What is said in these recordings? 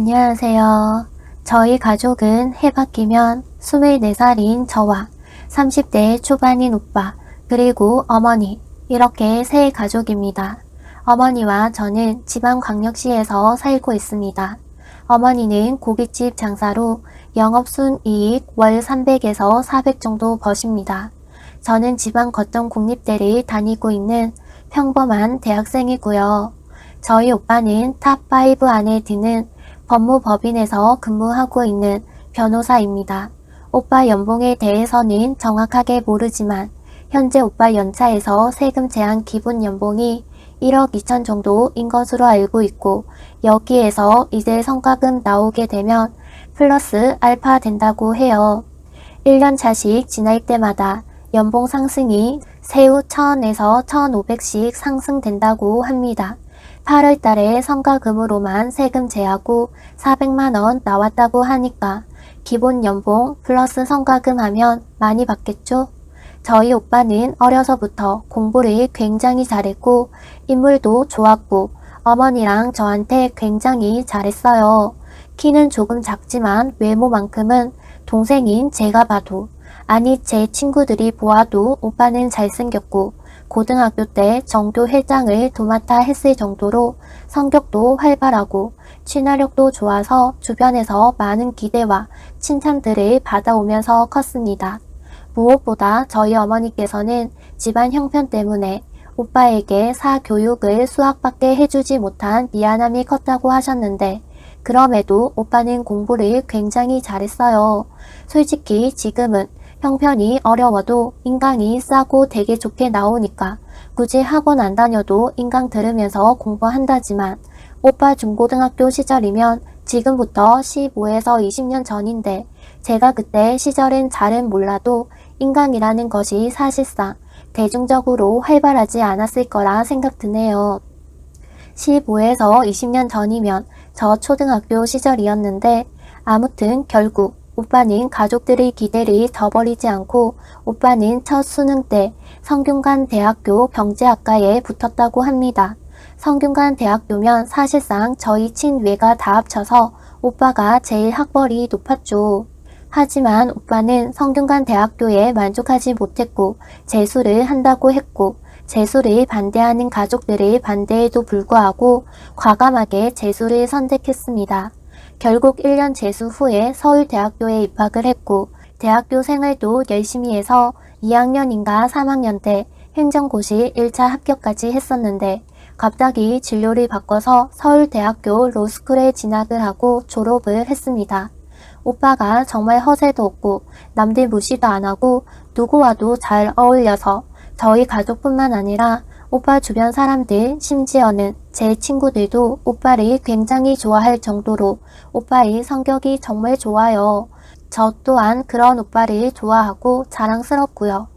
안녕하세요. 저희 가족은 해 바뀌면 24살인 저와 30대 초반인 오빠, 그리고 어머니, 이렇게 세 가족입니다. 어머니와 저는 지방광역시에서 살고 있습니다. 어머니는 고깃집 장사로 영업순이익 월 300에서 400 정도 버십니다. 저는 지방 거점 공립대를 다니고 있는 평범한 대학생이고요. 저희 오빠는 탑5 안에 드는 법무법인에서 근무하고 있는 변호사입니다. 오빠 연봉에 대해서는 정확하게 모르지만 현재 오빠 연차에서 세금 제한 기본 연봉이 1억 2천 정도인 것으로 알고 있고, 여기에서 이제 성과금 나오게 되면 플러스 알파 된다고 해요. 1년 차씩 지날 때마다 연봉 상승이 세후 1000에서 1500씩 상승된다고 합니다. 8월 달에 성과금으로만 세금 제하고 400만원 나왔다고 하니까 기본 연봉 플러스 성과금 하면 많이 받겠죠? 저희 오빠는 어려서부터 공부를 굉장히 잘했고 인물도 좋았고 어머니랑 저한테 굉장히 잘했어요. 키는 조금 작지만 외모만큼은 동생인 제가 봐도, 아니 제 친구들이 보아도 오빠는 잘생겼고 고등학교 때 정교 회장을 도맡아 했을 정도로 성격도 활발하고 친화력도 좋아서 주변에서 많은 기대와 칭찬들을 받아오면서 컸습니다. 무엇보다 저희 어머니께서는 집안 형편 때문에 오빠에게 사교육을 수학밖에 해주지 못한 미안함이 컸다고 하셨는데, 그럼에도 오빠는 공부를 굉장히 잘했어요. 솔직히 지금은 형편이 어려워도 인강이 싸고 되게 좋게 나오니까 굳이 학원 안 다녀도 인강 들으면서 공부한다지만, 오빠 중고등학교 시절이면 지금부터 15에서 20년 전인데 제가 그때 시절은 잘은 몰라도 인강이라는 것이 사실상 대중적으로 활발하지 않았을 거라 생각 드네요. 15에서 20년 전이면 저 초등학교 시절이었는데, 아무튼 결국 오빠는 가족들의 기대를 저버리지 않고 오빠는 첫 수능 때 성균관 대학교 경제학과에 붙었다고 합니다. 성균관 대학교면 사실상 저희 친외가 다 합쳐서 오빠가 제일 학벌이 높았죠. 하지만 오빠는 성균관 대학교에 만족하지 못했고 재수를 한다고 했고, 재수를 반대하는 가족들의 반대에도 불구하고 과감하게 재수를 선택했습니다. 결국 1년 재수 후에 서울대학교에 입학을 했고, 대학교 생활도 열심히 해서 2학년인가 3학년 때 행정고시 1차 합격까지 했었는데, 갑자기 진로를 바꿔서 서울대학교 로스쿨에 진학을 하고 졸업을 했습니다. 오빠가 정말 허세도 없고 남들 무시도 안 하고 누구와도 잘 어울려서 저희 가족뿐만 아니라 오빠 주변 사람들, 심지어는 제 친구들도 오빠를 굉장히 좋아할 정도로 오빠의 성격이 정말 좋아요. 저 또한 그런 오빠를 좋아하고 자랑스럽고요.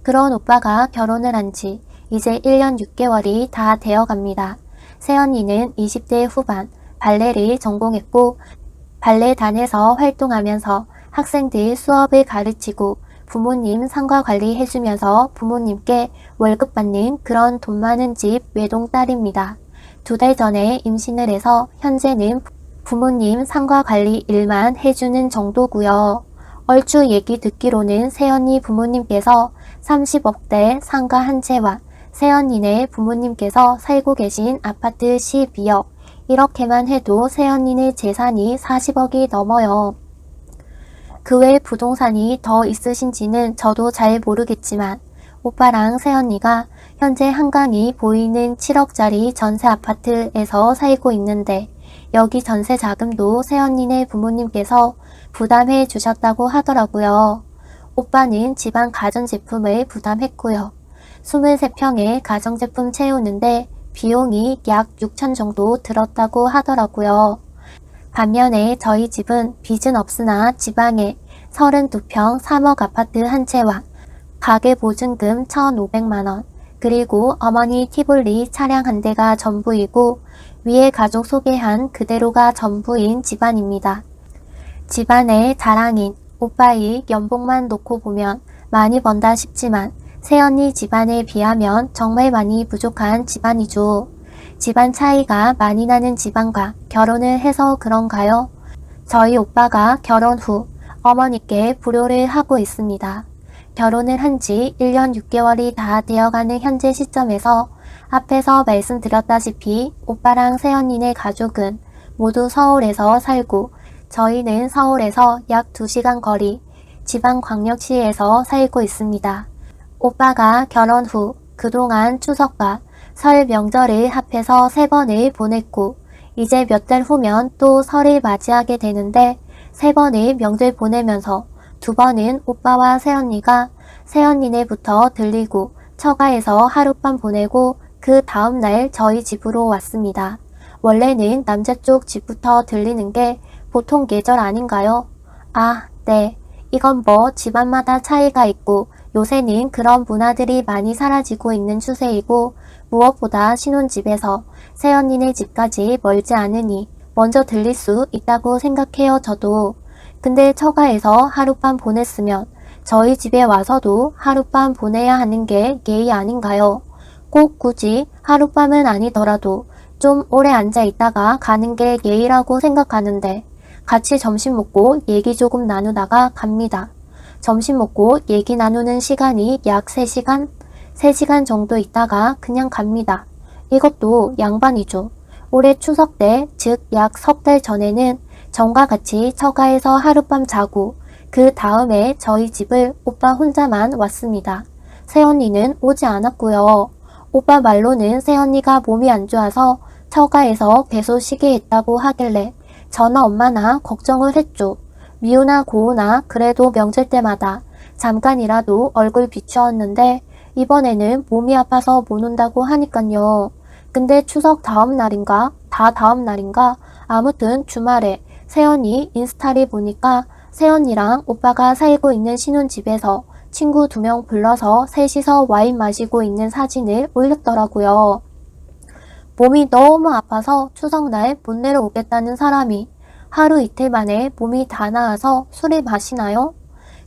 그런 오빠가 결혼을 한 지 이제 1년 6개월이 다 되어갑니다. 새언니는 20대 후반 발레를 전공했고 발레단에서 활동하면서 학생들 수업을 가르치고 부모님 상가 관리해주면서 부모님께 월급 받는 그런 돈 많은 집 외동딸입니다. 2달 전에 임신을 해서 현재는 부모님 상가 관리 일만 해주는 정도고요. 얼추 얘기 듣기로는 새언니 부모님께서 30억대 상가 한 채와 새언니네 부모님께서 살고 계신 아파트 12억, 이렇게만 해도 새언니네 재산이 40억이 넘어요. 그 외 부동산이 더 있으신지는 저도 잘 모르겠지만 오빠랑 새언니가 현재 한강이 보이는 7억짜리 전세 아파트에서 살고 있는데, 여기 전세 자금도 새언니네 부모님께서 부담해 주셨다고 하더라고요. 오빠는 집안 가전제품을 부담했고요. 23평에 가정제품 채우는데 비용이 약 6천 정도 들었다고 하더라고요. 반면에 저희 집은 빚은 없으나 지방에 32평 3억 아파트 한 채와 가계보증금 1,500만원, 그리고 어머니 티볼리 차량 한 대가 전부이고 위에 가족 소개한 그대로가 전부인 집안입니다. 집안의 자랑인 오빠의 연봉만 놓고 보면 많이 번다 싶지만 새언니 집안에 비하면 정말 많이 부족한 집안이죠. 집안 차이가 많이 나는 집안과 결혼을 해서 그런가요? 저희 오빠가 결혼 후 어머니께 불효를 하고 있습니다. 결혼을 한 지 1년 6개월이 다 되어가는 현재 시점에서 앞에서 말씀드렸다시피 오빠랑 새언니네 가족은 모두 서울에서 살고 저희는 서울에서 약 2시간 거리 지방광역시에서 살고 있습니다. 오빠가 결혼 후 그동안 추석과 설 명절을 합해서 3번을 보냈고 이제 몇 달 후면 또 설을 맞이하게 되는데 3번을 명절 보내면서 2번은 오빠와 새언니가 새언니네부터 들리고 처가에서 하룻밤 보내고 그 다음날 저희 집으로 왔습니다. 원래는 남자 쪽 집부터 들리는 게 보통 계절 아닌가요? 아, 네. 이건 뭐 집안마다 차이가 있고 요새는 그런 문화들이 많이 사라지고 있는 추세이고 무엇보다 신혼집에서 새언니네 집까지 멀지 않으니 먼저 들릴 수 있다고 생각해요, 저도. 근데 처가에서 하룻밤 보냈으면 저희 집에 와서도 하룻밤 보내야 하는 게 예의 아닌가요? 꼭 굳이 하룻밤은 아니더라도 좀 오래 앉아 있다가 가는 게 예의라고 생각하는데 같이 점심 먹고 얘기 조금 나누다가 갑니다. 점심 먹고 얘기 나누는 시간이 약 3시간? 3시간 정도 있다가 그냥 갑니다. 이것도 양반이죠. 올해 추석 때, 즉 약 석 달 전에는 전과 같이 처가에서 하룻밤 자고 그 다음에 저희 집을 오빠 혼자만 왔습니다. 새언니는 오지 않았고요. 오빠 말로는 새언니가 몸이 안 좋아서 처가에서 배소 쉬게 했다고 하길래 저나 엄마나 걱정을 했죠. 미우나 고우나 그래도 명절 때마다 잠깐이라도 얼굴 비추었는데 이번에는 몸이 아파서 못 온다고 하니깐요. 근데 추석 다음 날인가 다음 날인가 아무튼 주말에 새언니 인스타를 보니까 새언니랑 오빠가 살고 있는 신혼집에서 친구 2명 불러서 셋이서 와인 마시고 있는 사진을 올렸더라고요. 몸이 너무 아파서 추석날 못 내려오겠다는 사람이 하루 이틀 만에 몸이 다 나아서 술을 마시나요?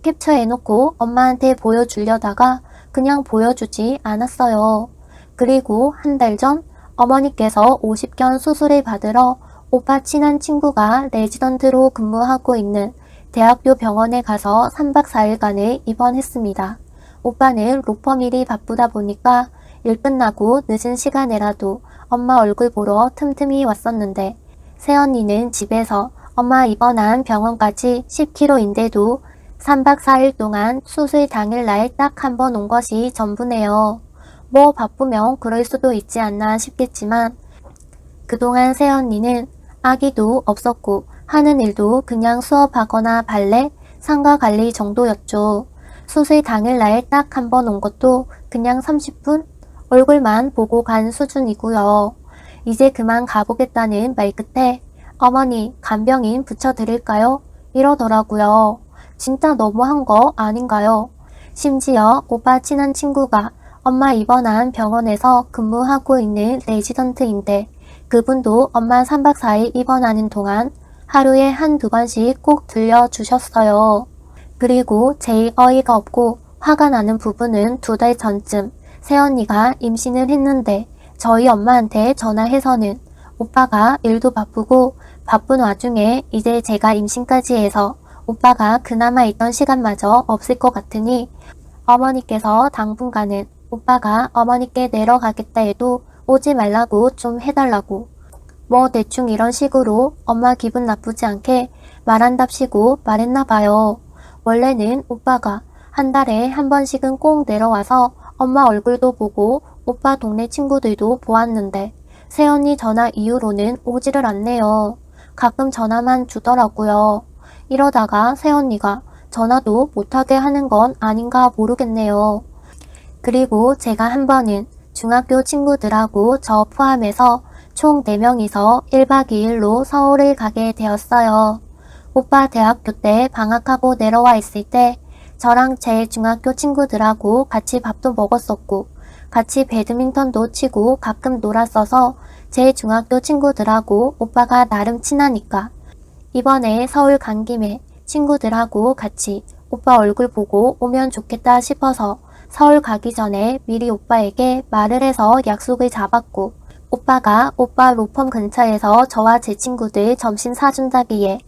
캡처해놓고 엄마한테 보여주려다가 그냥 보여주지 않았어요. 그리고 한 달 전 어머니께서 50견 수술을 받으러 오빠 친한 친구가 레지던트로 근무하고 있는 대학교 병원에 가서 3박 4일간을 입원했습니다. 오빠는 로펌일이 바쁘다 보니까 일 끝나고 늦은 시간에라도 엄마 얼굴 보러 틈틈이 왔었는데 새언니는 집에서 엄마 입원한 병원까지 10km인데도 3박 4일 동안 수술 당일날 딱 한 번 온 것이 전부네요. 뭐 바쁘면 그럴 수도 있지 않나 싶겠지만 그동안 새언니는 아기도 없었고 하는 일도 그냥 수업하거나 발레, 상가 관리 정도였죠. 수술 당일날 딱 한 번 온 것도 그냥 30분? 얼굴만 보고 간 수준이고요. 이제 그만 가보겠다는 말 끝에 어머니 간병인 붙여드릴까요? 이러더라고요. 진짜 너무한 거 아닌가요? 심지어 오빠 친한 친구가 엄마 입원한 병원에서 근무하고 있는 레지던트인데 그분도 엄마 3박 4일 입원하는 동안 하루에 1~2번씩 꼭 들려주셨어요. 그리고 제일 어이가 없고 화가 나는 부분은 2달 전쯤 새언니가 임신을 했는데 저희 엄마한테 전화해서는 오빠가 일도 바쁘고 바쁜 와중에 이제 제가 임신까지 해서 오빠가 그나마 있던 시간마저 없을 것 같으니 어머니께서 당분간은 오빠가 어머니께 내려가겠다 해도 오지 말라고 좀 해달라고 뭐 대충 이런 식으로 엄마 기분 나쁘지 않게 말한답시고 말했나 봐요. 원래는 오빠가 한 달에 한 번씩은 꼭 내려와서 엄마 얼굴도 보고 오빠 동네 친구들도 보았는데 새언니 전화 이후로는 오지를 않네요. 가끔 전화만 주더라고요. 이러다가 새언니가 전화도 못하게 하는 건 아닌가 모르겠네요. 그리고 제가 한 번은 중학교 친구들하고 저 포함해서 총 4명이서 1박 2일로 서울을 가게 되었어요. 오빠 대학교 때 방학하고 내려와 있을 때 저랑 제 중학교 친구들하고 같이 밥도 먹었었고 같이 배드민턴도 치고 가끔 놀았어서 제 중학교 친구들하고 오빠가 나름 친하니까 이번에 서울 간 김에 친구들하고 같이 오빠 얼굴 보고 오면 좋겠다 싶어서 서울 가기 전에 미리 오빠에게 말을 해서 약속을 잡았고 오빠가 오빠 로펌 근처에서 저와 제 친구들 점심 사준다기에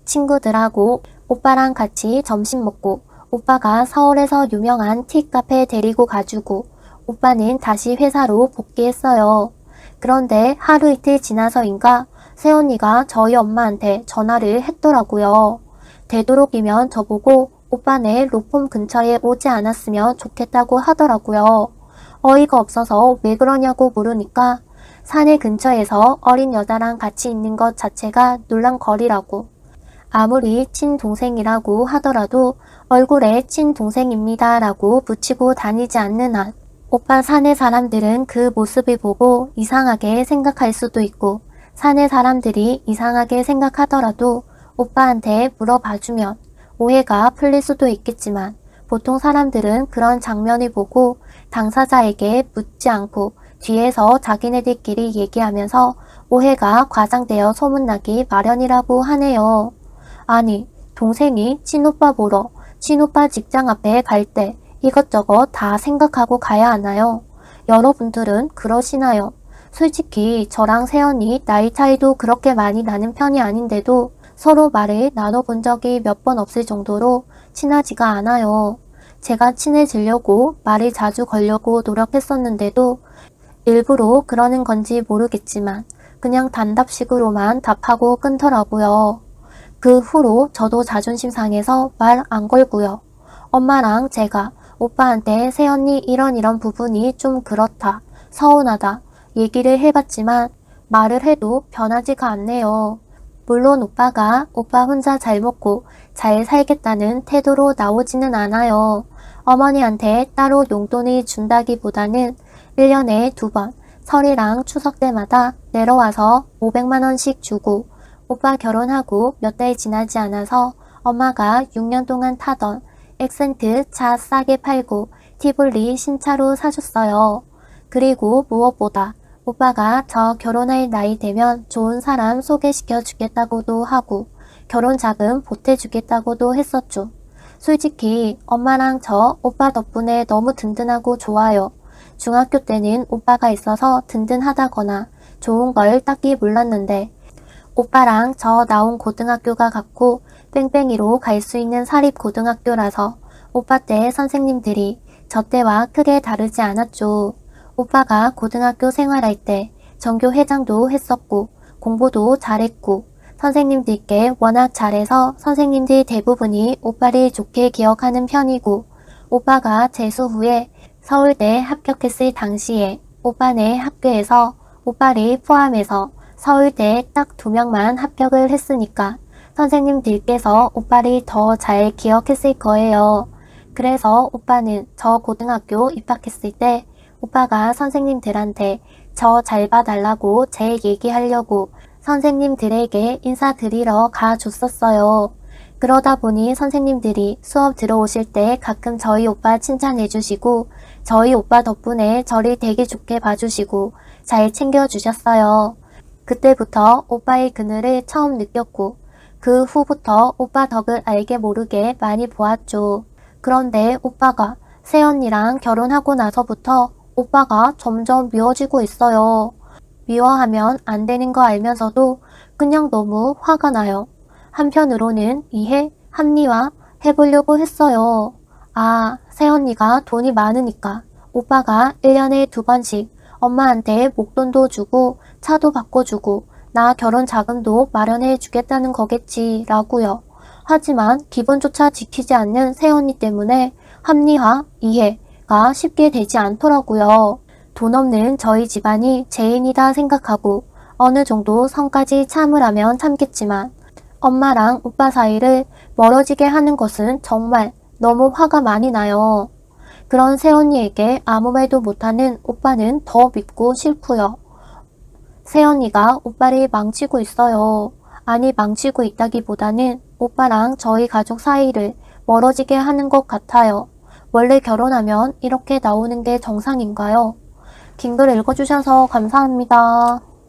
친구들하고 오빠랑 같이 점심 먹고 오빠가 서울에서 유명한 티카페 데리고 가주고 오빠는 다시 회사로 복귀했어요. 그런데 하루 이틀 지나서인가 새언니가 저희 엄마한테 전화를 했더라고요. 되도록이면 저보고 오빠네 로펌 근처에 오지 않았으면 좋겠다고 하더라고요. 어이가 없어서 왜 그러냐고 물으니까 사내 근처에서 어린 여자랑 같이 있는 것 자체가 놀랑거리라고. 아무리 친동생이라고 하더라도 얼굴에 친동생입니다 라고 붙이고 다니지 않는 한 오빠 사내 사람들은 그 모습을 보고 이상하게 생각할 수도 있고 사내 사람들이 이상하게 생각하더라도 오빠한테 물어봐주면 오해가 풀릴 수도 있겠지만 보통 사람들은 그런 장면을 보고 당사자에게 묻지 않고 뒤에서 자기네들끼리 얘기하면서 오해가 과장되어 소문나기 마련이라고 하네요. 아니, 동생이 친오빠 보러 친오빠 직장 앞에 갈 때 이것저것 다 생각하고 가야 하나요? 여러분들은 그러시나요? 솔직히 저랑 세연이 나이 차이도 그렇게 많이 나는 편이 아닌데도 서로 말을 나눠본 적이 몇 번 없을 정도로 친하지가 않아요. 제가 친해지려고 말을 자주 걸려고 노력했었는데도 일부러 그러는 건지 모르겠지만 그냥 단답식으로만 답하고 끊더라고요. 그 후로 저도 자존심 상해서 말 안 걸고요. 엄마랑 제가 오빠한테 새언니 이런 부분이 좀 그렇다, 서운하다 얘기를 해봤지만 말을 해도 변하지가 않네요. 물론 오빠가 오빠 혼자 잘 먹고 잘 살겠다는 태도로 나오지는 않아요. 어머니한테 따로 용돈을 준다기보다는 1년에 2번 설이랑 추석 때마다 내려와서 500만 원씩 주고 오빠 결혼하고 몇 달 지나지 않아서 엄마가 6년 동안 타던 액센트 차 싸게 팔고 티볼리 신차로 사줬어요. 그리고 무엇보다 오빠가 저 결혼할 나이 되면 좋은 사람 소개시켜 주겠다고도 하고 결혼 자금 보태주겠다고도 했었죠. 솔직히 엄마랑 저 오빠 덕분에 너무 든든하고 좋아요. 중학교 때는 오빠가 있어서 든든하다거나 좋은 걸 딱히 몰랐는데 오빠랑 저 나온 고등학교가 같고 뺑뺑이로 갈 수 있는 사립고등학교라서 오빠 때 선생님들이 저 때와 크게 다르지 않았죠. 오빠가 고등학교 생활할 때 전교 회장도 했었고 공부도 잘했고 선생님들께 워낙 잘해서 선생님들 대부분이 오빠를 좋게 기억하는 편이고 오빠가 재수 후에 서울대 합격했을 당시에 오빠네 학교에서 오빠를 포함해서 서울대에 딱 2명만 합격을 했으니까 선생님들께서 오빠를 더 잘 기억했을 거예요. 그래서 오빠는 저 고등학교 입학했을 때 오빠가 선생님들한테 저 잘 봐달라고 제 얘기하려고 선생님들에게 인사드리러 가줬었어요. 그러다 보니 선생님들이 수업 들어오실 때 가끔 저희 오빠 칭찬해주시고 저희 오빠 덕분에 저를 되게 좋게 봐주시고 잘 챙겨주셨어요. 그때부터 오빠의 그늘을 처음 느꼈고 그 후부터 오빠 덕을 알게 모르게 많이 보았죠. 그런데 오빠가 새언니랑 결혼하고 나서부터 오빠가 점점 미워지고 있어요. 미워하면 안 되는 거 알면서도 그냥 너무 화가 나요. 한편으로는 이해, 합리화 해보려고 했어요. 아, 새언니가 돈이 많으니까 오빠가 1년에 2번씩 엄마한테 목돈도 주고 차도 바꿔주고 나 결혼 자금도 마련해 주겠다는 거겠지 라고요. 하지만 기본조차 지키지 않는 새언니 때문에 합리화, 이해가 쉽게 되지 않더라고요. 돈 없는 저희 집안이 죄인이다 생각하고 어느 정도 선까지 참으라면 참겠지만 엄마랑 오빠 사이를 멀어지게 하는 것은 정말 너무 화가 많이 나요. 그런 새언니에게 아무 말도 못하는 오빠는 더 밉고 싫고요. 새언니가 오빠를 망치고 있어요. 아니 망치고 있다기보다는 오빠랑 저희 가족 사이를 멀어지게 하는 것 같아요. 원래 결혼하면 이렇게 나오는 게 정상인가요? 긴 글 읽어주셔서 감사합니다.